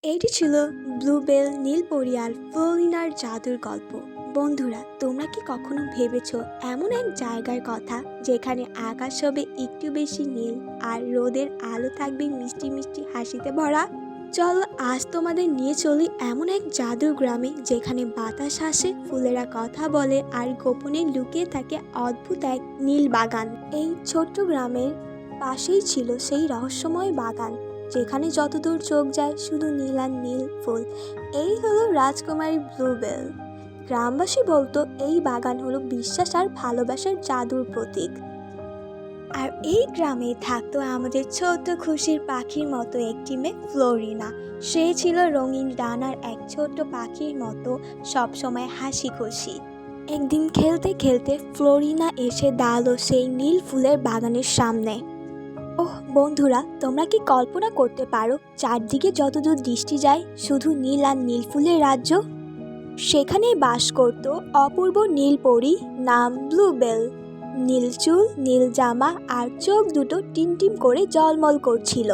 এইটি ছিল ব্লুবেল, নীলপরি আর ফ্লোরিনার জাদুর গল্প। বন্ধুরা, তোমরা কি কখনো ভেবেছো এমন এক জায়গার কথা যেখানে আকাশ হবে একটু বেশি নীল আর রোদের আলো থাকবে মিষ্টি মিষ্টি হাসিতে ভরা? চলো আজ তোমাদের নিয়ে চলি এমন এক জাদুর গ্রামে যেখানে বাতাস হাসে, ফুলেরা কথা বলে আর গোপনে লুকিয়ে থাকে অদ্ভুত এক নীল বাগান। এই ছোট্ট গ্রামের পাশেই ছিল সেই রহস্যময় বাগান যেখানে যতদূর চোখ যায় শুধু নীল আর নীল ফুল। এই হলো রাজকুমারী ব্লুবেল। গ্রামবাসী বলতো এই বাগান হলো বিশ্বাস আর ভালোবাসার জাদুর প্রতীক। আর এই গ্রামে থাকতো আমাদের ছোট্ট খুশির পাখির মতো একটি মেয়ে, ফ্লোরিনা। সে ছিল রঙিন ডানার এক ছোট্ট পাখির মতো, সবসময় হাসি খুশি। একদিন খেলতে খেলতে ফ্লোরিনা এসে দাঁড়ালো সেই নীল ফুলের বাগানের সামনে। ওহ বন্ধুরা, তোমরা কি কল্পনা করতে পারো চারদিকে যতদূর দৃষ্টি যায় শুধু নীল আর নীল ফুলের রাজ্য? সেখানেই বাস করত অপূর্ব নীলপরি, নাম ব্লুবেল। নীল চুল, নীল জামা আর চোখ দুটো টিমটিম করে জলমল করছিল।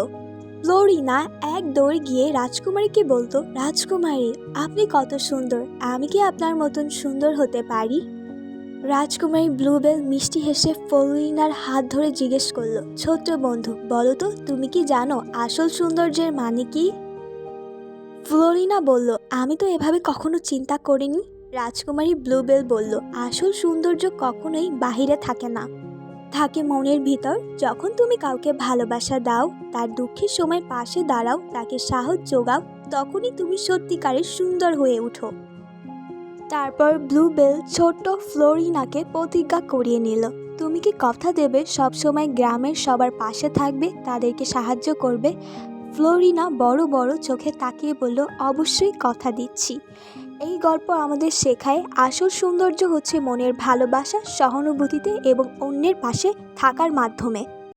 ফ্লোরিনা এক দৌড়ে গিয়ে রাজকুমারীকে বলতো, রাজকুমারী আপনি কত সুন্দর, আমি কি আপনার মতন সুন্দর হতে পারি? রাজকুমারী ব্লুবেল মিষ্টি হেসে ফ্লোরিনার হাত ধরে জিজ্ঞেস করলো, ছোট্ট বন্ধু বলো তো, তুমি কি জানো আসল সৌন্দর্যের মানে কি? ফ্লোরিনা বলল, আমি তো এভাবে কখনো চিন্তা করিনি। রাজকুমারী ব্লুবেল বলল, আসল সৌন্দর্য কখনোই বাহিরে থাকে না, থাকে মনের ভিতর। যখন তুমি কাউকে ভালোবাসা দাও, তার দুঃখের সময় পাশে দাঁড়াও, তাকে সাহস যোগাও, তখনই তুমি সত্যিকারের সুন্দর হয়ে ওঠো। তারপর ব্লুবেল ছোট্ট ফ্লোরিনাকে প্রতিজ্ঞা করিয়ে নিল, তুমি কি কথা দেবে সবসময় গ্রামের সবার পাশে থাকবে, তাদেরকে সাহায্য করবে? ফ্লোরিনা বড় বড় চোখে তাকিয়ে বলল, অবশ্যই কথা দিচ্ছি। এই গল্প আমাদের শেখায় আসল সৌন্দর্য হচ্ছে মনের ভালোবাসা, সহানুভূতিতে এবং অন্যের পাশে থাকার মাধ্যমে।